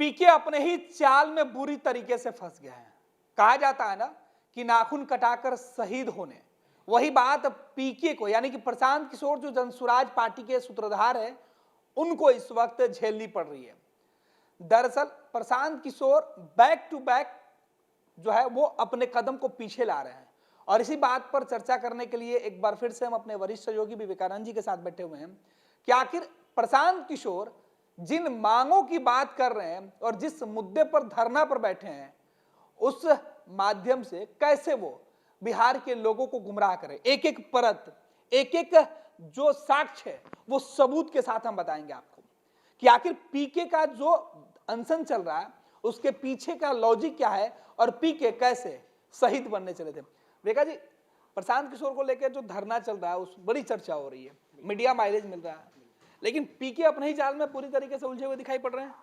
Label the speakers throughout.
Speaker 1: पीके अपने ही चाल में बुरी तरीके से फंस गए हैं। कहा जाता है ना कि नाखून कटाकर शहीद होने, वही बात पीके को यानी कि प्रशांत किशोर जो जनसुराज पार्टी के सूत्रधार है, उनको इस वक्त झेलनी पड़ रही है। दरअसल Prashant Kishor back to back जो है वो अपने कदम को पीछे ला रहे हैं और इसी बात पर चर्चा करने के लिए एक बार फिर से हम अपने वरिष्ठ सहयोगी विवेकानंद जी के साथ बैठे हुए हैं कि आखिर प्रशांत किशोर जिन मांगों की बात कर रहे हैं और जिस मुद्दे पर धरना पर बैठे हैं, उस माध्यम से कैसे वो बिहार के लोगों को गुमराह करें। एक एक परत, एक एक जो साक्ष्य है वो सबूत के साथ हम बताएंगे आपको कि आखिर पीके का जो अनशन चल रहा है उसके पीछे का लॉजिक क्या है और पीके कैसे शहीद बनने चले थे। विवेका जी, प्रशांत किशोर को लेकर जो धरना चल रहा है उस बड़ी चर्चा हो रही है, मीडिया माइलेज मिल रहा है, लेकिन पीके अपने ही जाल में पूरी तरीके से उलझे हुए दिखाई पड़ रहे हैं।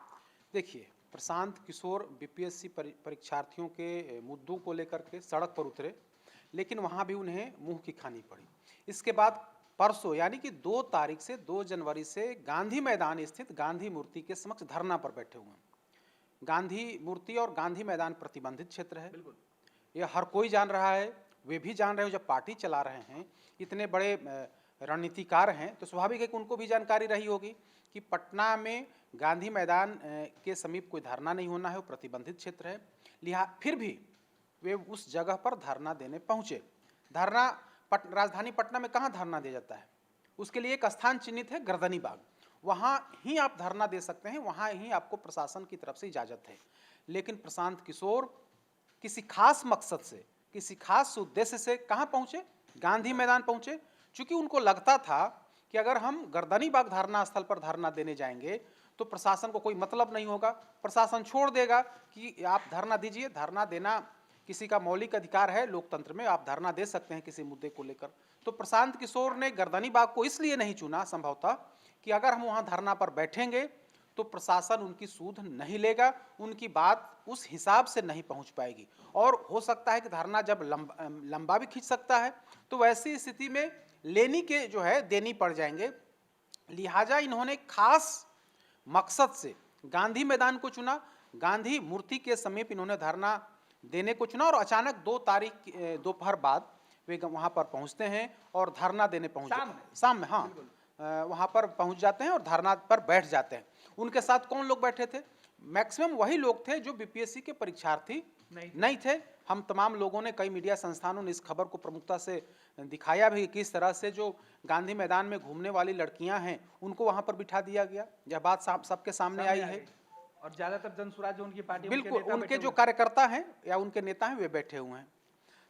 Speaker 2: देखिए, प्रशांत किशोर बीपीएससी परीक्षार्थियों के मुद्दों को लेकर के सड़क पर उतरे, लेकिन वहां भी उन्हें मुंह की खानी पड़ी। इसके बाद परसों यानी कि 2 तारीख से 2 जनवरी से गांधी मैदान स्थित गांधी मूर्ति के समक्ष धरना पर बैठे हुए हैं। गांधी मूर्ति और गांधी मैदान प्रतिबंधित क्षेत्र है, यह हर कोई जान रहा है, वे भी जान रहे हो। जब पार्टी चला रहे हैं, इतने बड़े रणनीतिकार हैं, तो स्वाभाविक है कि उनको भी जानकारी रही होगी कि पटना में गांधी मैदान के समीप कोई धरना नहीं होना है, वो प्रतिबंधित क्षेत्र है। फिर भी वे उस जगह पर धरना देने पहुंचे। धरना राजधानी पटना में कहाँ धरना दिया जाता है? उसके लिए एक स्थान चिन्हित है, गर्दनी बाग, वहाँ ही आप धरना दे सकते हैं, वहाँ ही आपको प्रशासन की तरफ से इजाज़त है। लेकिन प्रशांत किशोर किसी खास मकसद से, किसी खास उद्देश्य से कहाँ पहुँचे? गांधी मैदान पहुँचे। चूँकि उनको लगता था कि अगर हम गर्दनी बाग धरना स्थल पर धरना देने जाएंगे तो प्रशासन को कोई मतलब नहीं होगा, प्रशासन छोड़ देगा कि आप धरना दीजिए। धरना देना किसी का मौलिक अधिकार है, लोकतंत्र में आप धरना दे सकते हैं किसी मुद्दे को लेकर। तो प्रशांत किशोर ने गर्दनी बाग को इसलिए नहीं चुना संभवतः कि अगर हम वहाँ धरना पर बैठेंगे तो प्रशासन उनकी सूध नहीं लेगा, उनकी बात उस हिसाब से नहीं पहुँच पाएगी और हो सकता है कि धरना जब लंबा भी खींच सकता है, तो वैसी स्थिति में लेनी के जो है देनी पड़ जाएंगे। लिहाजा इन्होंने खास मकसद से गांधी मैदान को चुना, गांधी मूर्ति के समीप इन्होंने धरना देने को चुना और अचानक 2 तारीख दोपहर बाद वे वहाँ पर पहुँचते हैं और धरना देने शाम में वहाँ पर पहुँच जाते हैं और धरना पर बैठ जाते हैं। उनके साथ कौन लोग बैठे थे? मैक्सिमम वही लोग थे जो बीपीएससी के परीक्षार्थी नहीं थे। हम तमाम लोगों ने, कई मीडिया संस्थानों ने इस खबर को प्रमुखता से दिखाया भी, किस तरह से जो गांधी मैदान में घूमने वाली लड़कियां हैं उनको वहां पर बिठा दिया गया। यह बात सबके सामने आई है
Speaker 1: और ज्यादातर जनसुराज जो उनकी पार्टी,
Speaker 2: बिल्कुल उनके जो कार्यकर्ता हैं या उनके नेता हैं वे बैठे हुए हैं।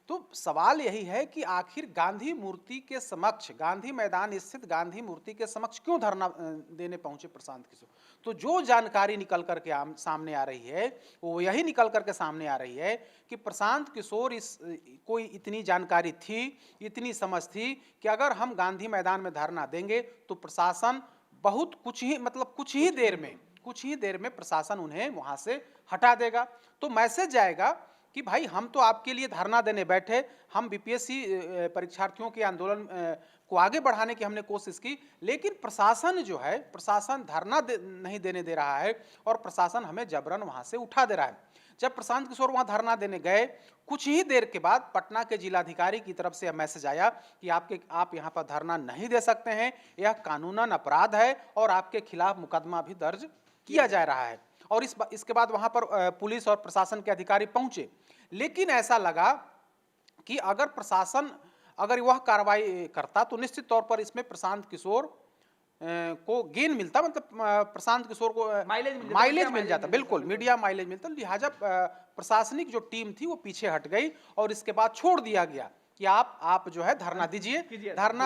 Speaker 2: तो सवाल यही है कि आखिर गांधी मूर्ति के समक्ष, गांधी मैदान स्थित गांधी मूर्ति के समक्ष क्यों धरना देने पहुंचे प्रशांत किशोर? तो जो जानकारी निकल करके सामने आ रही है वो यही निकल करके सामने आ रही है कि प्रशांत किशोर कोई इतनी जानकारी थी, इतनी समझ थी कि अगर हम गांधी मैदान में धरना देंगे तो प्रशासन कुछ ही देर में प्रशासन उन्हें वहां से हटा देगा। तो मैसेज जाएगा कि भाई हम तो आपके लिए धरना देने बैठे, हम बीपीएससी परीक्षार्थियों के आंदोलन को आगे बढ़ाने की हमने कोशिश की, लेकिन प्रशासन जो है, प्रशासन धरना नहीं देने दे रहा है और प्रशासन हमें जबरन वहां से उठा दे रहा है। जब प्रशांत किशोर वहां धरना देने गए, कुछ ही देर के बाद पटना के जिलाधिकारी की तरफ से मैसेज आया कि आप यहाँ पर धरना नहीं दे सकते हैं, यह कानूनन अपराध है और आपके खिलाफ मुकदमा भी दर्ज किया जा रहा है। और इसके बाद वहां पर पुलिस और प्रशासन के अधिकारी पहुंचे, लेकिन ऐसा लगा कि अगर प्रशासन वह कार्रवाई करता तो निश्चित तौर पर इसमें प्रशांत किशोर को गेन मिलता, मतलब प्रशांत किशोर को माइलेज मिल जाता, बिल्कुल मीडिया माइलेज मिलता। लिहाजा प्रशासनिक जो टीम थी वो पीछे हट गई और इसके बाद छोड़ दिया गया कि आप जो है धरना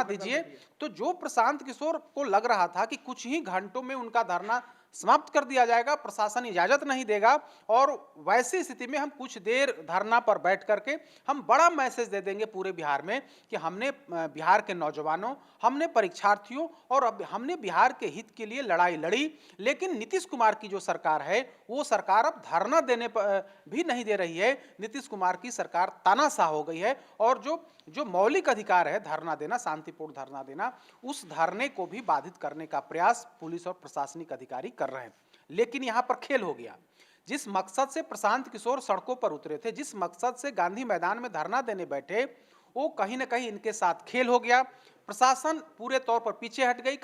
Speaker 2: दीजिए। तो जो प्रशांत किशोर को लग रहा था कि कुछ ही घंटों में उनका धरना समाप्त कर दिया जाएगा, प्रशासन इजाजत नहीं देगा और वैसी स्थिति में हम कुछ देर धरना पर बैठ करके हम बड़ा मैसेज दे देंगे पूरे बिहार में कि हमने बिहार के नौजवानों, हमने परीक्षार्थियों और अब हमने बिहार के हित के लिए लड़ाई लड़ी। लेकिन नीतीश कुमार की जो सरकार है वो सरकार अब धरना देने भी नहीं दे रही है। नीतीश कुमार की सरकार तानाशाह हो गई है और जो मौलिक अधिकार है धरना देना, शांतिपूर्ण धरना देना, उस धरने को भी बाधित करने का प्रयास पुलिस और प्रशासनिक अधिकारी कर रहे हैं। लेकिन यहाँ पर खेल हो गया, जिस मकसद से प्रशांत किशोर सड़कों पर उतरे थे, जिस मकसद से गांधी मैदान में धरना देने बैठे, वो कहीं ना कहीं इनके साथ खेल हो गया। प्रशासन पूरे तौर पर पीछे हट गई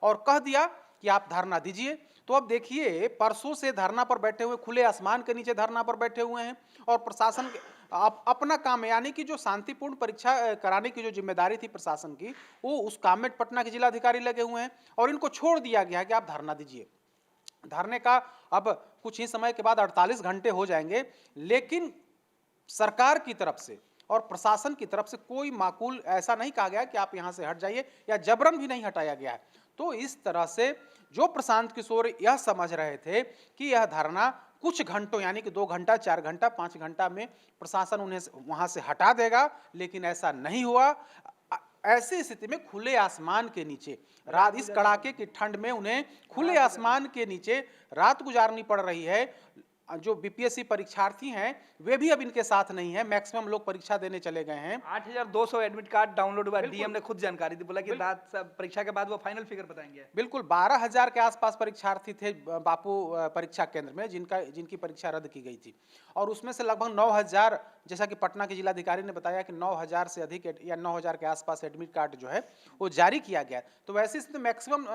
Speaker 2: और कह दिया कि आप धरना दीजिए। तो अब देखिए, परसों से धरना पर बैठे हुए, खुले आसमान के नीचे धरना पर बैठे हुए हैं और प्रशासन अपना काम है, यानी कि जो शांतिपूर्ण परीक्षा कराने की जो जिम्मेदारी थी प्रशासन की, वो उस काम में पटना के जिलाधिकारी लगे हुए हैं और इनको छोड़ दिया गया कि आप धरना दीजिए। धरने का अब कुछ ही समय के बाद 48 घंटे हो जाएंगे, लेकिन सरकार की तरफ से और प्रशासन की तरफ से कोई माकूल ऐसा नहीं कहा गया कि आप यहां से हट जाइए, या जबरन भी नहीं हटाया गया है। तो इस तरह से जो प्रशांत किशोर यह समझ रहे थे कि यह धरना कुछ घंटों, यानी कि 2 घंटा, 4 घंटा, 5 घंटा में प्रशासन उन्हें वहां से हटा देगा, लेकिन ऐसा नहीं हुआ। ऐसी स्थिति में खुले आसमान के नीचे रात, इस कड़ाके की ठंड में उन्हें खुले आसमान के नीचे रात गुजारनी पड़ रही है। जो बीपीएससी परीक्षार्थी हैं वे भी अब इनके साथ नहीं है, मैक्सिमम लोग परीक्षा देने चले गए हैं।
Speaker 1: 8,200 एडमिट कार्ड डाउनलोड हुआ। डीएम ने खुद जानकारी दी, बोला कि रात परीक्षा के बाद वो फाइनल फिगर बताएंगे।
Speaker 2: बिल्कुल 12,000 के आसपास परीक्षार्थी थे बापू परीक्षा केंद्र में, जिनकी परीक्षा रद्द की गई थी, और उसमें से लगभग 9,000, जैसा कि पटना के जिलाधिकारी ने बताया कि 9,000 से अधिक या 9,000 के आसपास एडमिट कार्ड जो है वो जारी किया गया। तो वैसे स्थिति मैक्सिमम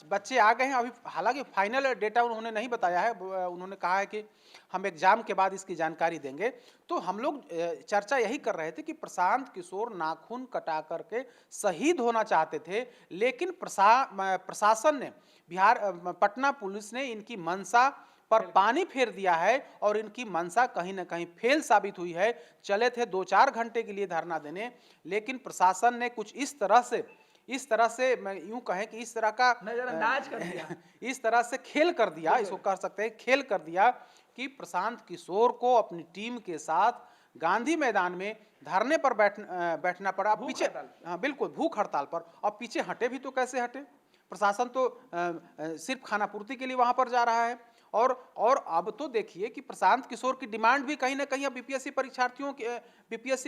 Speaker 2: बच्चे आ गए हैं। अभी हालांकि फाइनल डेटा उन्होंने नहीं बताया है, उन्होंने कहा है कि हम एग्जाम के बाद इसकी जानकारी देंगे। तो हम लोग चर्चा यही कर रहे थे कि प्रशांत किशोर नाखून कटा करके शहीद होना चाहते थे, लेकिन प्रशासन ने, पटना पुलिस ने इनकी मंशा पर पानी फेर दिया है और इनकी मंशा कहीं ना कहीं फेल साबित हुई है। चले थे 2-4 घंटे के लिए धरना देने, लेकिन प्रशासन ने कुछ इस तरह से मैं यूं कहें कि इस तरह का
Speaker 1: नजरअंदाज कर दिया
Speaker 2: इस तरह से खेल कर दिया, इसको कह सकते हैं खेल कर दिया कि प्रशांत किशोर को अपनी टीम के साथ गांधी मैदान में धरने पर बैठना पड़ा। पीछे, हाँ बिल्कुल, भूख हड़ताल पर। अब पीछे हटे भी तो कैसे हटे? प्रशासन तो सिर्फ खाना पूर्ति के लिए वहां पर जा रहा है। और अब तो देखिए कि प्रशांत किशोर की डिमांड भी कहीं ना कहीं अब बीपीएससी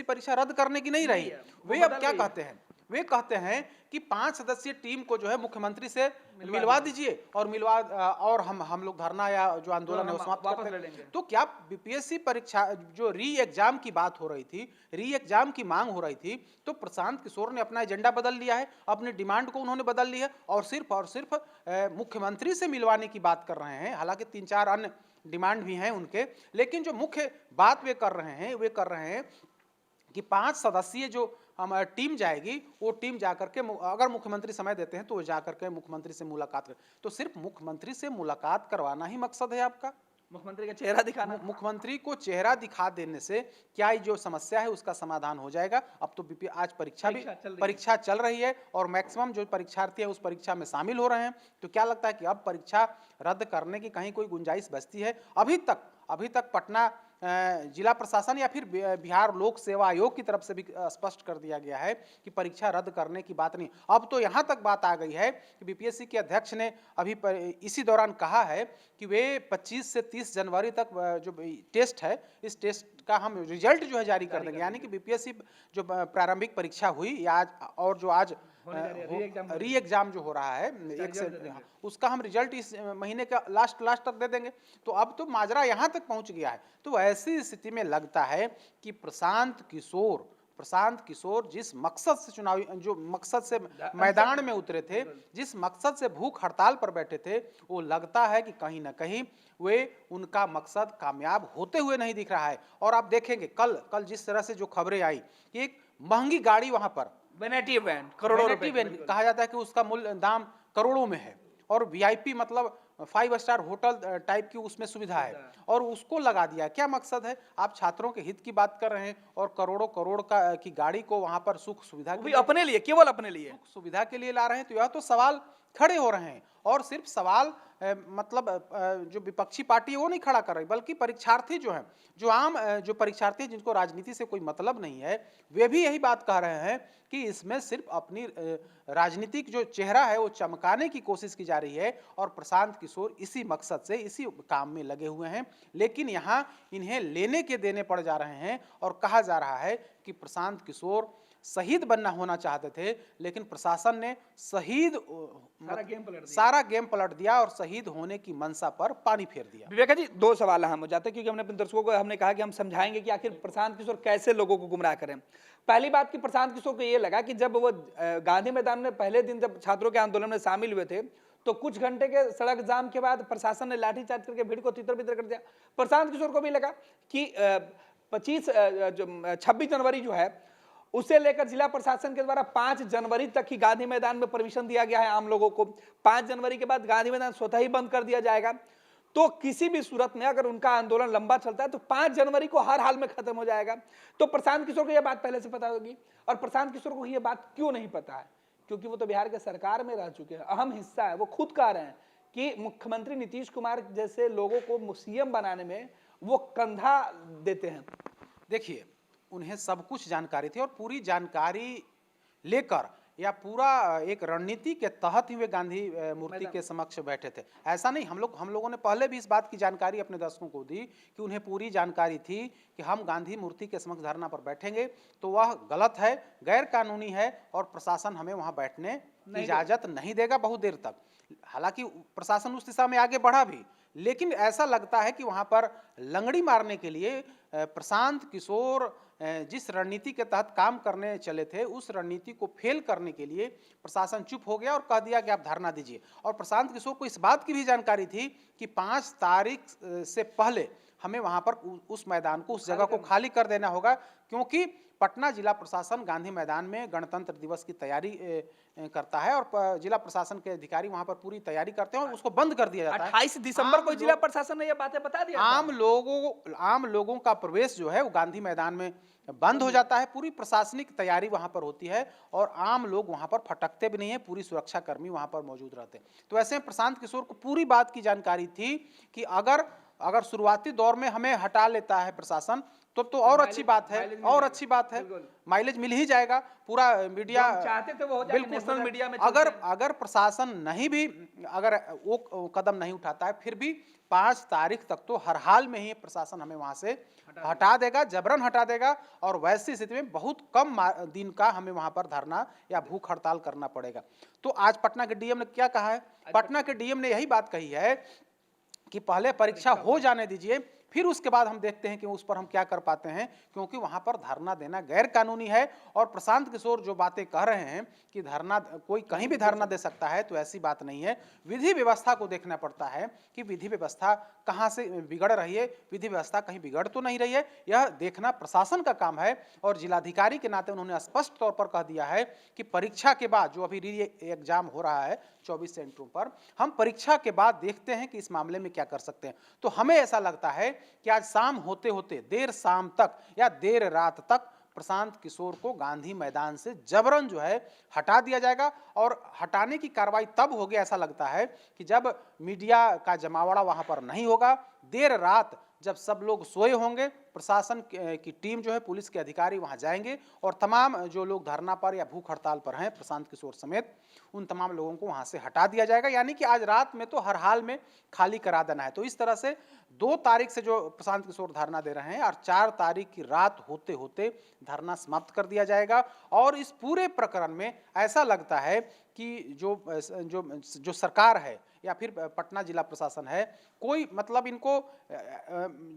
Speaker 2: परीक्षा रद्द करने की नहीं रही। वे अब क्या कहते हैं? वे कहते हैं कि 5 सदस्यीय टीम को जो है मुख्यमंत्री से मिलवा दीजिए और हम लोग धरना या जो आंदोलन है वो समाप्त करते हैं। तो क्या बीपीएससी परीक्षा जो री एग्जाम की बात हो रही थी, री एग्जाम की मांग हो रही थी, तो प्रशांत किशोर ने अपना एजेंडा बदल लिया है, अपनी डिमांड को उन्होंने बदल लिया है और सिर्फ मुख्यमंत्री से मिलवाने की बात कर रहे हैं। हालांकि 3-4 अन्य डिमांड भी हैं उनके, लेकिन जो मुख्य बात वे कर रहे हैं कि 5 सदस्यीय जो हमारी टीम जाएगी, वो टीम जाकर के, अगर मुख्यमंत्री समय देते हैं तो वो जाकर के मुख्यमंत्री से मुलाकात कर। तो सिर्फ मुख्यमंत्री से मुलाकात करवाना ही मकसद है आपका?
Speaker 1: मुख्यमंत्री का चेहरा दिखाना?
Speaker 2: मुख्यमंत्री को चेहरा दिखा देने से क्या जो समस्या है उसका समाधान हो जाएगा? अब तो आज परीक्षा चल रही है और मैक्सिमम जो परीक्षार्थी है उस परीक्षा में शामिल हो रहे हैं। तो क्या लगता है कि अब परीक्षा रद्द करने की कहीं कोई गुंजाइश बचती है? अभी तक पटना जिला प्रशासन या फिर बिहार लोक सेवा आयोग की तरफ से भी स्पष्ट कर दिया गया है कि परीक्षा रद्द करने की बात नहीं। अब तो यहाँ तक बात आ गई है कि बीपीएससी के अध्यक्ष ने अभी इसी दौरान कहा है कि वे 25 से 30 जनवरी तक जो टेस्ट है, इस टेस्ट का हम रिजल्ट जो है जारी कर देंगे। यानी कि बीपीएससी जो प्रारंभिक परीक्षा हुई आज री एग्जाम जो हो रहा है उसका हम रिजल्ट इस महीने का लास्ट तक दे देंगे। तो अब तो माजरा यहाँ तक पहुँच गया है। तो ऐसी स्थिति में लगता है कि प्रशांत किशोर जिस मकसद से मैदान में उतरे थे, जिस मकसद से भूख हड़ताल पर बैठे थे, वो लगता है कि कहीं ना कहीं वे उनका मकसद कामयाब होते हुए नहीं दिख रहा है। और आप देखेंगे कल जिस तरह से जो खबरें आई कि एक महंगी गाड़ी वहां पर
Speaker 1: वैनिटी वैन, करोड़ों रुपए
Speaker 2: कहा जाता है कि उसका मूल्य दाम करोड़ों में है, और वीआईपी मतलब 5 स्टार होटल टाइप की उसमें सुविधा है, और उसको लगा दिया। क्या मकसद है? आप छात्रों के हित की बात कर रहे हैं और करोड़ों की गाड़ी को वहां पर सुख सुविधा के लिए,
Speaker 1: अपने लिए, केवल अपने लिए,
Speaker 2: सुख सुविधा के लिए ला रहे हैं। तो यह तो सवाल खड़े हो रहे हैं, और सिर्फ सवाल मतलब जो विपक्षी पार्टी है वो नहीं खड़ा कर रही, बल्कि परीक्षार्थी जो हैं, जो आम जो परीक्षार्थी जिनको राजनीति से कोई मतलब नहीं है, वे भी यही बात कह रहे हैं कि इसमें सिर्फ अपनी राजनीतिक जो चेहरा है वो चमकाने की कोशिश की जा रही है। और प्रशांत किशोर इसी मकसद से इसी काम में लगे हुए हैं, लेकिन यहाँ इन्हें लेने के देने पड़ जा रहे हैं और कहा जा रहा है कि प्रशांत किशोर शहीद बनना होना चाहते थे, लेकिन प्रशासन ने शहीद
Speaker 1: सारा
Speaker 2: गेम पलट दिया और शहीद होने की मंशा पर पानी फेर दिया।
Speaker 1: विवेका जी, दो सवाल हम हो जाते हैं, क्योंकि हमने अपने दर्शकों को हमने कहा कि हम समझाएंगे कि आखिर प्रशांत किशोर कैसे लोगों को गुमराह करें। पहली बात कि प्रशांत किशोर को ये लगा कि जब वो गांधी मैदान में पहले दिन जब छात्रों के आंदोलन में शामिल हुए थे, तो कुछ घंटे के सड़क जाम के बाद प्रशासन ने लाठीचार्ज करके भीड़ को तितर बितर कर दिया। प्रशांत किशोर को भी लगा कि 26 जनवरी जो है उसे लेकर जिला प्रशासन के द्वारा 5 जनवरी तक ही गांधी मैदान में परमिशन दिया गया है आम लोगों को। 5 जनवरी के बाद गांधी मैदान स्वतः ही बंद कर दिया जाएगा। तो किसी भी सूरत में अगर उनका आंदोलन लंबा चलता है तो 5 जनवरी को हर हाल में खत्म हो जाएगा। तो प्रशांत किशोर को यह बात पहले से पता होगी, और प्रशांत किशोर को यह बात क्यों नहीं पता है? क्योंकि वो तो बिहार के सरकार में रह चुके हैं, अहम हिस्सा है। वो खुद कह रहे हैं कि मुख्यमंत्री नीतीश कुमार जैसे लोगों को सीएम बनाने में वो कंधा देते हैं।
Speaker 2: देखिए, उन्हें सब कुछ जानकारी थी और पूरी जानकारी लेकर या पूरा एक रणनीति के तहत ही वे गांधी मूर्ति के समक्ष बैठे थे। ऐसा नहीं, हम लोगों ने पहले भी इस बात की जानकारी अपने दर्शकों को दी कि उन्हें पूरी जानकारी थी कि हम गांधी मूर्ति के समक्ष धरना पर बैठेंगे तो वह गलत है, गैर कानूनी है और प्रशासन हमें वहां बैठने की इजाजत नहीं देगा बहुत देर तक। हालांकि प्रशासन उस दिशा में आगे बढ़ा भी, लेकिन ऐसा लगता है कि वहां पर लंगड़ी मारने के लिए प्रशांत किशोर जिस रणनीति के तहत काम करने चले थे उस रणनीति को फेल करने के लिए प्रशासन चुप हो गया और कह दिया कि आप धरना दीजिए। और प्रशांत किशोर को इस बात की भी जानकारी थी कि 5 तारीख से पहले हमें वहां पर उस मैदान को, उस जगह को खाली कर देना होगा, क्योंकि पटना जिला प्रशासन गांधी मैदान में गणतंत्र दिवस की तैयारी करता है और जिला प्रशासन के अधिकारी वहां पर पूरी तैयारी करते हैं और उसको बंद कर दिया जाता है।
Speaker 1: 28 दिसंबर को जिला प्रशासन ने ये बातें बता दिया।
Speaker 2: आम लोगों का प्रवेश जो है वो गांधी मैदान में बंद हो जाता है। पूरी प्रशासनिक तैयारी वहां पर होती है और आम लोग वहां पर फटकते भी नहीं है, पूरी सुरक्षा कर्मी वहां पर मौजूद रहते हैं। तो ऐसे में प्रशांत किशोर को पूरी बात की जानकारी थी कि अगर शुरुआती दौर में हमें हटा लेता है प्रशासन तो और अच्छी बात है, और अच्छी बात है, माइलेज मिल ही जाएगा। पूरा मीडिया
Speaker 1: चाहते थे वो हो जाए,
Speaker 2: बिल्कुल
Speaker 1: नेशनल मीडिया में
Speaker 2: अगर प्रशासन नहीं भी अगर वो कदम नहीं उठाता है, फिर भी 5 तारीख तक तो हर हाल में ही प्रशासन हमें वहां से हटा देगा, जबरन हटा देगा। और वैसी स्थिति में बहुत कम दिन का हमें वहां पर धरना या भूख हड़ताल करना पड़ेगा। तो आज पटना के डीएम ने क्या कहा है? पटना के डीएम ने यही बात कही है कि पहले परीक्षा हो जाने दीजिए, फिर उसके बाद हम देखते हैं कि उस पर हम क्या कर पाते हैं, क्योंकि वहां पर धरना देना गैर कानूनी है। और प्रशांत किशोर जो बातें कह रहे हैं कि धरना कोई कहीं भी धरना दे सकता है, तो ऐसी बात नहीं है। विधि व्यवस्था को देखना पड़ता है कि विधि व्यवस्था कहां से बिगड़ रही है, विधि व्यवस्था कहीं बिगड़ तो नहीं रही है, यह देखना प्रशासन का काम है। और जिलाधिकारी के नाते उन्होंने स्पष्ट तौर पर कह दिया है कि परीक्षा के बाद जो अभी री एग्जाम हो रहा है 24 सेंटरों पर, हम परीक्षा के बाद देखते हैं कि इस मामले में क्या कर सकते हैं। तो हमें ऐसा लगता है कि आज शाम होते होते देर शाम तक या देर रात तक प्रशांत किशोर को गांधी मैदान से जबरन जो है हटा दिया जाएगा। और हटाने की कार्रवाई तब होगी, ऐसा लगता है कि जब मीडिया का जमावड़ा वहां पर नहीं होगा, देर रात जब सब लोग सोए होंगे, प्रशासन की टीम जो है, पुलिस के अधिकारी वहां जाएंगे और तमाम जो लोग धरना पर या भूख हड़ताल पर हैं, प्रशांत किशोर समेत, उन तमाम लोगों को वहां से हटा दिया जाएगा। यानी कि आज रात में तो हर हाल में खाली करा देना है। तो इस तरह से 2 तारीख से जो प्रशांत किशोर धरना दे रहे हैं और 4 तारीख की रात होते होते धरना समाप्त कर दिया जाएगा। और इस पूरे प्रकरण में ऐसा लगता है कि जो सरकार है या फिर पटना जिला प्रशासन है, कोई मतलब इनको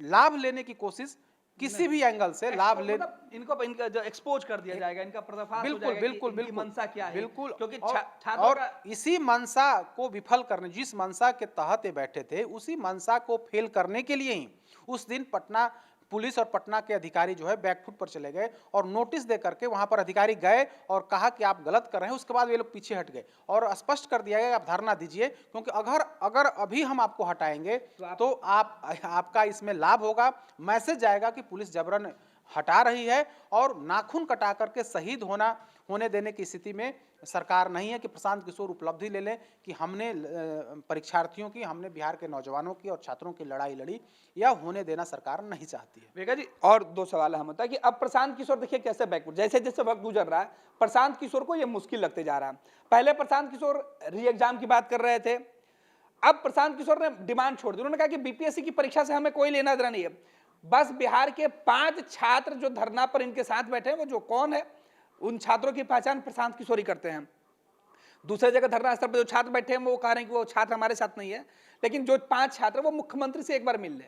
Speaker 2: लाभ लेने की कोशिश किसी भी एंगल से लाभ ले,
Speaker 1: इनका जो एक्सपोज कर दिया जाएगा, इनका पर्दाफाश हो जाएगा
Speaker 2: बिल्कुल
Speaker 1: कि इनकी मंशा क्या है।
Speaker 2: बिल्कुल,
Speaker 1: क्योंकि
Speaker 2: और इसी मंशा को विफल करने, जिस मंशा के तहत ये बैठे थे, उसी मंशा को फेल करने के लिए ही उस दिन पटना पुलिस और पटना के अधिकारी जो है बैकफुट पर चले गए और नोटिस दे करके वहां पर अधिकारी गए और कहा कि आप गलत कर रहे हैं। उसके बाद वे लोग पीछे हट गए और स्पष्ट कर दिया गया आप धरना दीजिए, क्योंकि अगर अभी हम आपको हटाएंगे तो आपका इसमें लाभ होगा। मैसेज जाएगा कि पुलिस जबरन हटा रही है और नाखून कटा करके शहीद होने देने की स्थिति में सरकार नहीं है कि प्रशांत किशोर उपलब्धि ले लें कि हमने परीक्षार्थियों की, हमने बिहार के नौजवानों की और छात्रों की लड़ाई लड़ी, या होने देना सरकार नहीं चाहती है।
Speaker 1: वेगा जी, और 2 सवाल हम होता है कि अब प्रशांत किशोर देखिए कैसे बैकवर्ड, जैसे जैसे वक्त गुजर रहा है प्रशांत किशोर को यह मुश्किल लगते जा रहा है। पहले प्रशांत किशोर री एग्जाम की बात कर रहे थे, अब प्रशांत किशोर ने डिमांड छोड़ दी। उन्होंने कहा कि बीपीएससी की परीक्षा से हमें कोई लेना देना नहीं है, बस बिहार के 5 छात्र जो धरना पर इनके साथ बैठे हैं वो जो कौन है उन छात्रों की पहचान प्रशांत किशोर ही करते हैं। दूसरे जगह धरना स्थल पर जो छात्र बैठे हैं वो कह रहे हैं कि वो छात्र हमारे साथ नहीं है, लेकिन जो 5 छात्र वो मुख्यमंत्री से एक बार मिल ले।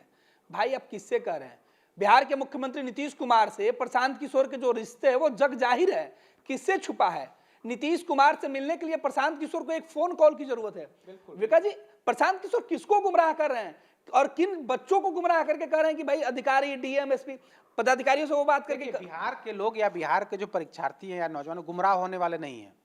Speaker 1: भाई अब किससे कह रहे हैं? बिहार के मुख्यमंत्री नीतीश कुमार से प्रशांत किशोर के जो रिश्ते है वो जग जाहिर है, किससे छुपा है? नीतीश कुमार से मिलने के लिए प्रशांत किशोर को एक फोन कॉल की जरूरत है। विकास जी, प्रशांत किशोर किसको गुमराह कर रहे हैं और किन बच्चों को गुमराह करके कह रहे हैं कि भाई अधिकारी, डीएम, एसपी पदाधिकारियों से वो बात करके?
Speaker 2: बिहार के लोग या बिहार के जो परीक्षार्थी हैं या नौजवान गुमराह होने वाले नहीं हैं।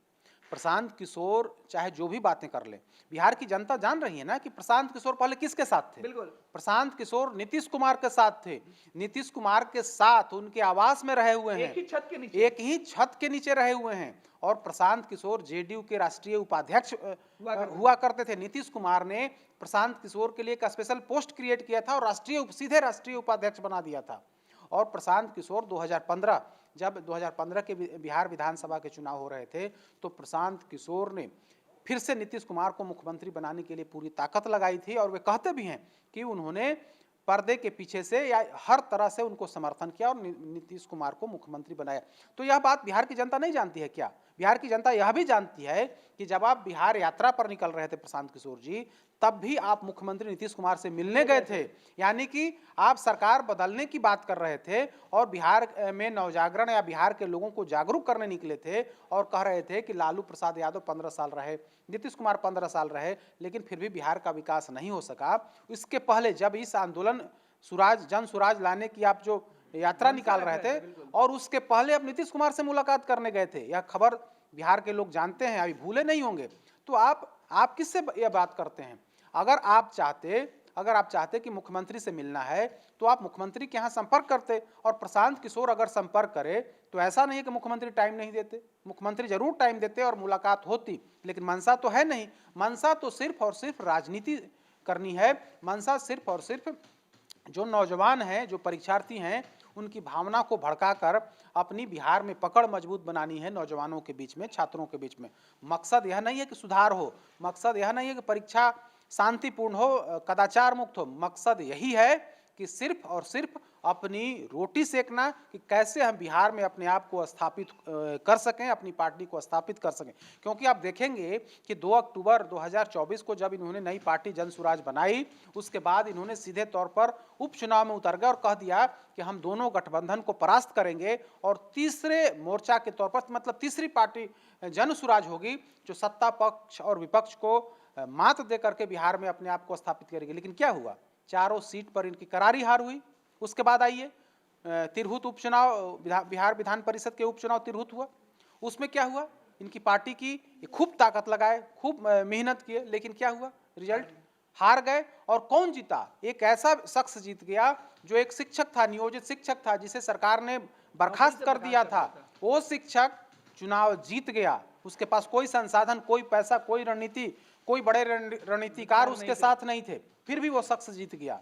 Speaker 2: प्रशांत किशोर चाहे जो भी बातें कर ले, बिहार की जनता जान रही है ना कि प्रशांत किशोर पहले किसके साथ थे।
Speaker 1: बिल्कुल,
Speaker 2: प्रशांत किशोर नीतीश कुमार के साथ थे, नीतीश कुमार के साथ उनके आवास में रहे हुए हैं,
Speaker 1: एक ही छत के नीचे,
Speaker 2: एक ही छत के नीचे रहे हुए हैं। और प्रशांत किशोर जेडीयू के राष्ट्रीय उपाध्यक्ष हुआ करते थे। नीतीश कुमार ने प्रशांत किशोर के लिए एक स्पेशल पोस्ट क्रिएट किया था और सीधे राष्ट्रीय उपाध्यक्ष बना दिया था। और प्रशांत किशोर 2015 जब 2015 के बिहार विधानसभा के चुनाव हो रहे थे तो प्रशांत किशोर ने फिर से नीतीश कुमार को मुख्यमंत्री बनाने के लिए पूरी ताकत लगाई थी। और वे कहते भी हैं कि उन्होंने पर्दे के पीछे से या हर तरह से उनको समर्थन किया और नीतीश कुमार को मुख्यमंत्री बनाया। तो यह बात बिहार की जनता नहीं जानती है क्या? बिहार की जनता यह भी जानती है कि जब आप बिहार यात्रा पर निकल रहे थे प्रशांत किशोर जी, तब भी आप मुख्यमंत्री नीतीश कुमार से मिलने गए थे, यानी कि आप सरकार बदलने की बात कर रहे थे और बिहार में नवजागरण या बिहार के लोगों को जागरूक करने निकले थे और कह रहे थे कि लालू प्रसाद यादव 15 साल रहे, नीतीश कुमार 15 साल रहे, लेकिन फिर भी बिहार का विकास नहीं हो सका। इसके पहले जब इस आंदोलन जन सुराज लाने की आप जो यात्रा निकाल रहे थे और उसके पहले आप नीतीश कुमार से मुलाकात करने गए थे, यह खबर बिहार के लोग जानते हैं, अभी भूले नहीं होंगे। तो आप किससे यह बात करते हैं? अगर आप चाहते कि मुख्यमंत्री से मिलना है तो आप मुख्यमंत्री के यहाँ संपर्क करते। और प्रशांत किशोर अगर संपर्क करे तो ऐसा नहीं है कि मुख्यमंत्री टाइम नहीं देते, मुख्यमंत्री जरूर टाइम देते और मुलाकात होती, लेकिन मनसा तो है नहीं। मनसा तो सिर्फ और सिर्फ राजनीति करनी है। मनसा सिर्फ और सिर्फ जो नौजवान हैं, जो परीक्षार्थी हैं, उनकी भावना को भड़काकर अपनी बिहार में पकड़ मजबूत बनानी है नौजवानों के बीच में, छात्रों के बीच में। मकसद यह नहीं है कि सुधार हो, मकसद यह नहीं है कि परीक्षा शांतिपूर्ण हो, कदाचार मुक्त हो। मकसद यही है कि सिर्फ और सिर्फ अपनी रोटी सेकना कि कैसे हम बिहार में अपने आप को स्थापित कर सकें, अपनी पार्टी को स्थापित कर सकें। क्योंकि आप देखेंगे कि 2 अक्टूबर 2024 को जब इन्होंने नई पार्टी जन सुराज बनाई, उसके बाद इन्होंने सीधे तौर पर उपचुनाव में उतर गए और कह दिया कि हम दोनों गठबंधन को परास्त करेंगे और तीसरे मोर्चा के तौर पर, मतलब तीसरी पार्टी जन सुराज होगी जो सत्ता पक्ष और विपक्ष को मात दे करके बिहार में अपने आप को स्थापित करेगी। लेकिन क्या हुआ? चारों सीट पर इनकी करारी हार हुई। उसके बाद आइए तिरहुत उपचुनाव, बिहार विधान परिषद के उपचुनाव तिरहुत हुआ, उसमें क्या हुआ? इनकी पार्टी की खूब ताकत लगाए, खूब मेहनत किए, लेकिन क्या हुआ? रिजल्ट हार गए। और कौन जीता? एक ऐसा शख्स जीत गया जो एक शिक्षक था, नियोजित शिक्षक था, जिसे सरकार ने बर्खास्त कर दिया था। वो शिक्षक चुनाव जीत गया, उसके पास कोई संसाधन, कोई पैसा, कोई रणनीति, कोई बड़े रणनीतिकार उसके साथ नहीं थे, फिर भी वो शख्स जीत गया।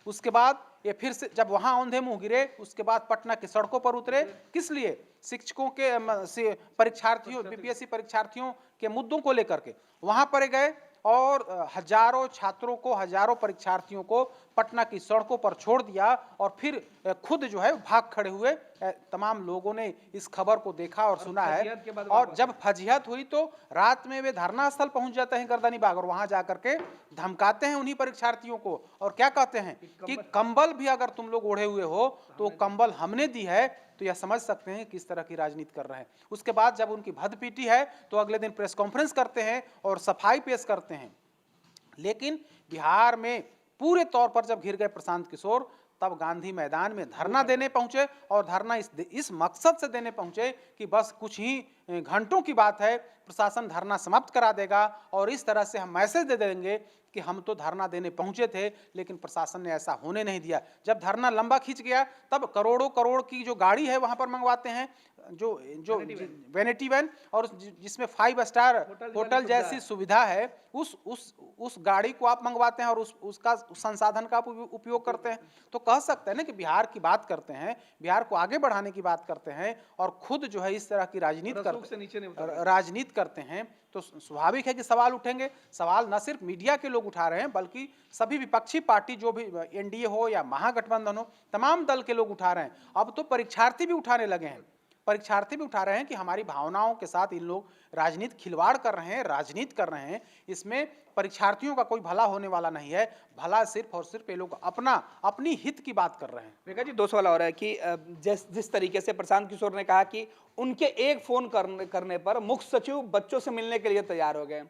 Speaker 2: उसके बाद ये फिर से जब वहां औंधे मुंह गिरे, उसके बाद पटना की सड़कों पर उतरे। किस लिए? शिक्षकों के परीक्षार्थियों, बीपीएससी परीक्षार्थियों के मुद्दों को लेकर के वहां पर गए और हजारों छात्रों को, हजारों परीक्षार्थियों को पटना की सड़कों पर छोड़ दिया और फिर खुद जो है भाग खड़े हुए। तमाम लोगों ने इस खबर को देखा और सुना है। और जब फजीहत हुई तो रात में वे धरना स्थल पहुंच जाते हैं गर्दनीबाग और वहां जाकर के धमकाते हैं उन्हीं परीक्षार्थियों को और क्या कहते हैं कि कंबल भी अगर तुम लोग ओढ़े हुए हो तो कंबल हमने दी है। तो यह समझ सकते हैं किस तरह की राजनीति कर रहे हैं। उसके बाद जब उनकी भद पीटी है तो अगले दिन प्रेस कॉन्फ्रेंस करते हैं और सफाई पेश करते हैं। लेकिन बिहार में पूरे तौर पर जब घिर गए प्रशांत किशोर, तब गांधी मैदान में धरना देने पहुंचे और धरना इस मकसद से देने पहुंचे कि बस कुछ ही घंटों की बात है, प्रशासन धरना समाप्त करा देगा और इस तरह से हम मैसेज दे देंगे कि हम तो धरना देने पहुंचे थे, लेकिन प्रशासन ने ऐसा होने नहीं दिया। जब धरना लंबा खींच गया तब करोड़ों करोड़ की जो गाड़ी है वहां पर मंगवाते हैं, जो वैनिटी वैन, और जिसमें 5 स्टार होटल जैसी सुविधा है, उस गाड़ी को आप मंगवाते हैं और उसका संसाधन का उपयोग करते हैं। तो कह सकते हैं ना कि बिहार की बात करते हैं, बिहार को आगे बढ़ाने की बात करते हैं और खुद जो है इस तरह की राजनीति करते हैं। तो स्वाभाविक है कि सवाल उठेंगे। सवाल न सिर्फ मीडिया के लोग उठा रहे हैं बल्कि सभी विपक्षी पार्टी, जो भी एनडीए हो या महागठबंधन हो, तमाम दल के लोग उठा रहे हैं। अब तो परीक्षार्थी भी उठाने लगे हैं। परीक्षार्थी भी उठा रहे हैं कि हमारी भावनाओं के साथ इन लोग राजनीति खिलवाड़ कर रहे हैं, राजनीति कर रहे हैं। इसमें परीक्षार्थियों का कोई भला होने वाला नहीं है, भला सिर्फ और सिर्फ ये लोग अपनी हित की बात कर रहे हैं।
Speaker 1: विका जी, दो सवाल और है कि जिस तरीके से प्रशांत किशोर ने कहा कि उनके एक फोन करने पर मुख्य सचिव बच्चों से मिलने के लिए तैयार हो गए,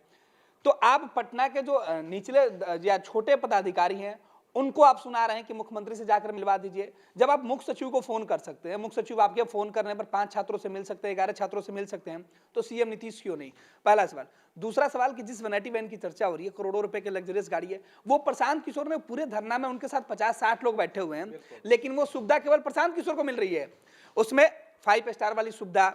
Speaker 1: तो आप पटना के जो निचले या छोटे पदाधिकारी हैं उनको आप सुना रहे हैं कि मुख्यमंत्री से जाकर मिलवा दीजिए। जब आप मुख्य सचिव को फोन कर सकते हैं, मुख्य सचिव आपके फोन करने पर 5 छात्रों से मिल सकते हैं, 11 छात्रों से मिल सकते हैं, तो सीएम नीतीश क्यों नहीं? पहला सवाल। दूसरा सवाल कि जिस वैनिटी वैन की चर्चा हो रही है, करोड़ों रुपए की लग्जरियस गाड़ी है, वो प्रशांत किशोर ने पूरे धरना में उनके साथ 50-60 लोग बैठे हुए हैं, लेकिन वो सुविधा केवल प्रशांत किशोर को मिल रही है। उसमें 5 स्टार वाली सुविधा,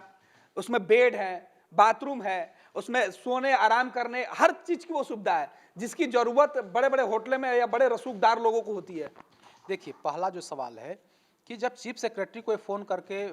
Speaker 1: उसमें बेड है, बाथरूम है, उसमें सोने आराम करने हर चीज की वो सुविधा है जिसकी जरूरत बड़े बड़े होटल में या बड़े रसूखदार लोगों को होती है।
Speaker 2: देखिए, पहला जो सवाल है कि जब चीफ सेक्रेटरी को फोन करके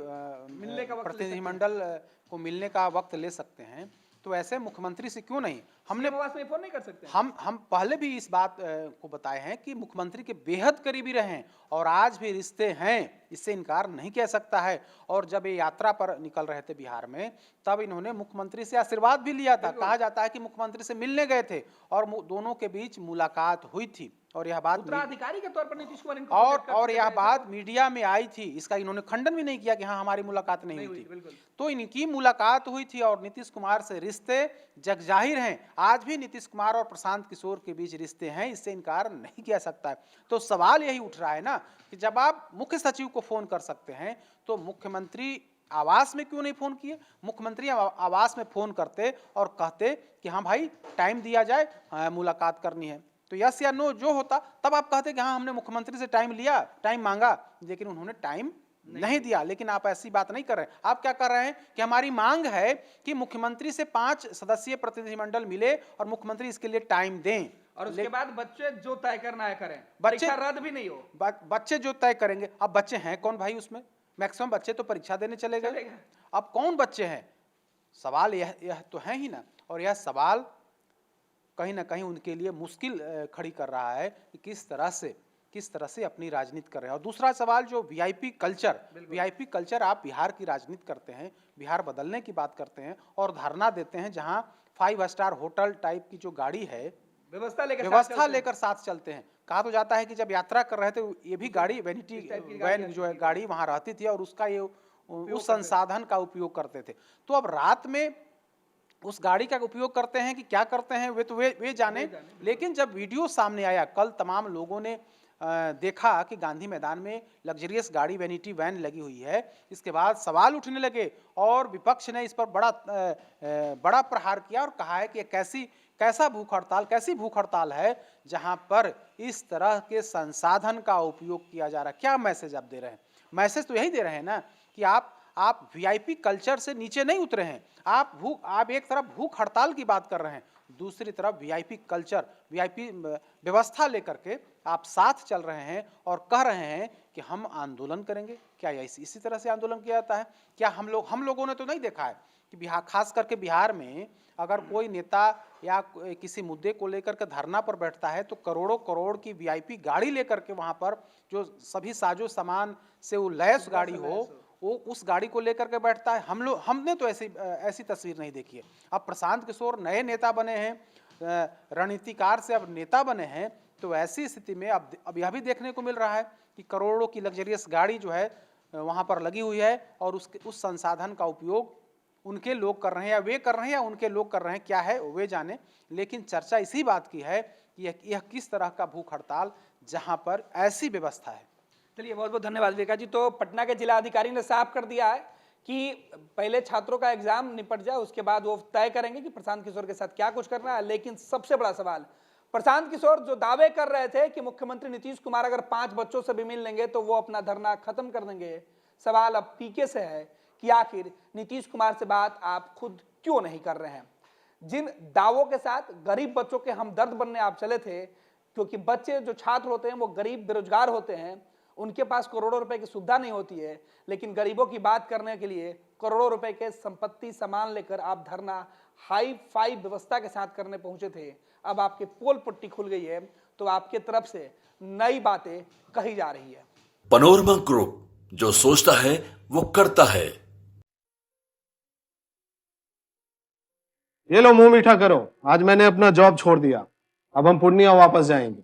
Speaker 1: मिलने का वक्त
Speaker 2: प्रतिनिधिमंडल को मिलने का वक्त ले सकते हैं, तो ऐसे मुख्यमंत्री से क्यों नहीं? हमने
Speaker 1: फोन नहीं कर सकते।
Speaker 2: हम पहले भी इस बात को बताए हैं कि मुख्यमंत्री के बेहद करीबी रहे हैं और आज भी रिश्ते हैं, इससे इनकार नहीं किया सकता है। और जब ये यात्रा पर निकल रहे थे बिहार में, तब इन्होंने मुख्यमंत्री से आशीर्वाद भी लिया था। कहा जाता है कि मुख्यमंत्री से मिलने गए थे और दोनों के बीच मुलाकात हुई थी और यह बात
Speaker 1: उत्तराधिकारी के तौर पर नीतीश कुमार इनको
Speaker 2: और यह बात मीडिया में आई थी। इसका इन्होंने खंडन भी नहीं किया कि हाँ हमारी मुलाकात नहीं हुई थी। तो इनकी मुलाकात हुई थी और नीतीश कुमार से रिश्ते जगजाहिर हैं। आज भी नीतीश कुमार और प्रशांत किशोर के बीच रिश्ते हैं, इससे इनकार नहीं किया सकता है। तो सवाल यही उठ रहा है ना कि जब आप मुख्य सचिव को फोन कर सकते हैं तो मुख्यमंत्री आवास में क्यों नहीं फोन किए? मुख्यमंत्री आवास में फोन करते और कहते कि हाँ भाई टाइम दिया जाए, मुलाकात करनी है, तो यस या नो जो होता, तब आप कहते कि हाँ हमने मुख्यमंत्री से टाइम लिया, टाइम मांगा, लेकिन उन्होंने टाइम नहीं दिया। लेकिन आप ऐसी बात नहीं कर रहे हैं। आप क्या कर रहे हैं कि हमारी मांग है कि मुख्यमंत्री से 5 सदस्यीय प्रतिनिधिमंडल मिले और मुख्यमंत्री इसके लिए टाइम दें
Speaker 1: और उसके बाद बच्चे जो तय करना है करें,
Speaker 2: बच्चे
Speaker 1: रद्द भी नहीं हो।
Speaker 2: बच्चे जो तय करेंगे। अब बच्चे हैं कौन भाई? उसमें मैक्सिमम बच्चे तो परीक्षा देने चले गए। अब कौन बच्चे हैं? सवाल यह तो है ही ना। और यह सवाल कहीं ना कहीं उनके लिए मुश्किल खड़ी कर रहा है कि किस तरह से अपनी राजनीति कर रहे हैं। और दूसरा सवाल जो वीआईपी कल्चर, आप बिहार की राजनीति करते हैं, बिहार बदलने की बात करते हैं और धरना देते हैं जहां 5 स्टार होटल टाइप की जो गाड़ी है व्यवस्था लेकर साथ चलते हैं। कहा तो जाता है कि जब यात्रा कर रहे थे ये भी गाड़ी वैनिटी वैन जो है गाड़ी वहां रहती थी और उसका ये उस संसाधन का उपयोग करते थे। तो अब रात में उस गाड़ी का उपयोग करते हैं कि क्या करते हैं वे जाने। लेकिन जब वीडियो सामने आया, कल तमाम लोगों ने देखा कि गांधी मैदान में लग्जरियस गाड़ी वैनिटी वैन लगी हुई है, इसके बाद सवाल उठने लगे और विपक्ष ने इस पर बड़ा प्रहार किया और कहा है कि कैसी भूख हड़ताल है जहां पर इस तरह के संसाधन का उपयोग किया जा रहा है। क्या मैसेज आप दे रहे हैं? मैसेज तो यही दे रहे हैं ना कि आप वीआईपी कल्चर से नीचे नहीं उतरे हैं। आप एक तरफ भूख हड़ताल की बात कर रहे हैं, दूसरी तरफ वीआईपी कल्चर, वीआईपी व्यवस्था लेकर के आप साथ चल रहे हैं और कह रहे हैं कि हम आंदोलन करेंगे। क्या इसी तरह से आंदोलन किया जाता है? क्या हम लोगों ने तो नहीं देखा है कि बिहार, खास करके बिहार में अगर कोई नेता या किसी मुद्दे को लेकर के धरना पर बैठता है तो करोड़ों की वीआईपी गाड़ी लेकर के वहां पर जो सभी साजो सामान से वो लैस गाड़ी हो, वो उस गाड़ी को लेकर के बैठता है। हमने तो ऐसी तस्वीर नहीं देखी है। अब प्रशांत किशोर नए नेता बने हैं, रणनीतिकार से अब नेता बने हैं, तो ऐसी स्थिति में अब यह भी देखने को मिल रहा है कि करोड़ों की लग्जरियस गाड़ी जो है वहां पर लगी हुई है और उस संसाधन का उपयोग उनके लोग कर रहे हैं या वे कर रहे हैं या उनके लोग कर रहे हैं, क्या है वे जाने। लेकिन चर्चा इसी बात की है कि यह किस तरह का भूख हड़ताल जहां पर ऐसी व्यवस्था है।
Speaker 1: चलिए, बहुत बहुत धन्यवाद विवेका जी। तो पटना के जिलाधिकारी ने साफ कर दिया है कि पहले छात्रों का एग्जाम निपट जाए, उसके बाद वो तय करेंगे कि प्रशांत किशोर के साथ क्या कुछ करना है। लेकिन सबसे बड़ा सवाल, प्रशांत किशोर जो दावे कर रहे थे कि मुख्यमंत्री नीतीश कुमार अगर 5 बच्चों से भी मिल लेंगे तो वो अपना धरना खत्म कर देंगे, सवाल अब पीके से है कि आखिर नीतीश कुमार से बात आप खुद क्यों नहीं कर रहे हैं? जिन दावों के साथ गरीब बच्चों के हमदर्द बनने आप चले थे, क्योंकि बच्चे जो छात्र होते हैं वो गरीब बेरोजगार होते हैं, उनके पास करोड़ों रुपए की सुविधा नहीं होती है, लेकिन गरीबों की बात करने के लिए करोड़ों रुपए के संपत्ति सामान लेकर आप धरना हाई फाई व्यवस्था के साथ करने पहुंचे थे। अब आपके पोल पट्टी खुल गई है तो आपके तरफ से नई बातें कही जा रही है।
Speaker 3: पैनोरमा ग्रुप, जो सोचता है वो करता है। ये लो मुंह मीठा करो, आज मैंने अपना जॉब छोड़ दिया, अब हम पूर्णिया वापस जाएंगे।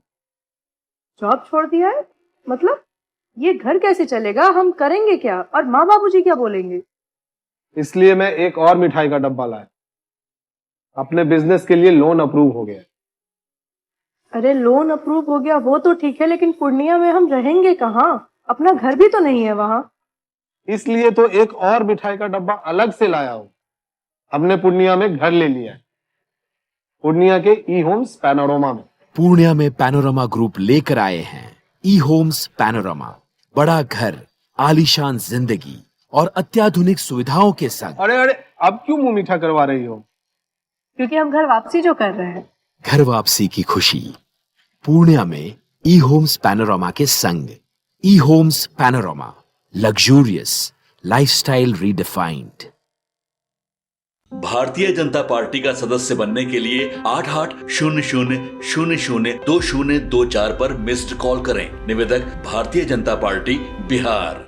Speaker 4: जॉब छोड़ दिया है? मतलब ये घर कैसे चलेगा, हम करेंगे क्या, और माँ बाबूजी क्या बोलेंगे?
Speaker 3: इसलिए मैं एक और मिठाई का डब्बा लाया, अपने बिजनेस के लिए लोन अप्रूव हो गया।
Speaker 4: अरे लोन अप्रूव हो गया वो तो ठीक है, लेकिन पूर्णिया में हम रहेंगे कहाँ? अपना घर भी तो नहीं है वहाँ।
Speaker 3: इसलिए तो एक और मिठाई का डब्बा अलग से लाया हूं। हमने पूर्णिया में घर ले लिया है, पूर्णिया के ई होम्स पैनोरमा में।
Speaker 5: पूर्णिया में पैनोरमा ग्रुप लेकर आए हैं ई होम्स पैनोरमा, बड़ा घर, आलीशान जिंदगी और अत्याधुनिक सुविधाओं के संग।
Speaker 3: अरे अरे, अब क्यों मुंह मीठा करवा रही हो?
Speaker 4: क्योंकि हम घर वापसी जो कर रहे हैं।
Speaker 5: घर वापसी की खुशी पूर्णिया में ई होम्स पैनोरमा के संग। ई homes panorama, luxurious lifestyle redefined.
Speaker 6: Bharatiya Janata party का सदस्य बनने के लिए 8800002024 पर मिस्ड कॉल करें। निवेदक भारतीय जनता पार्टी बिहार।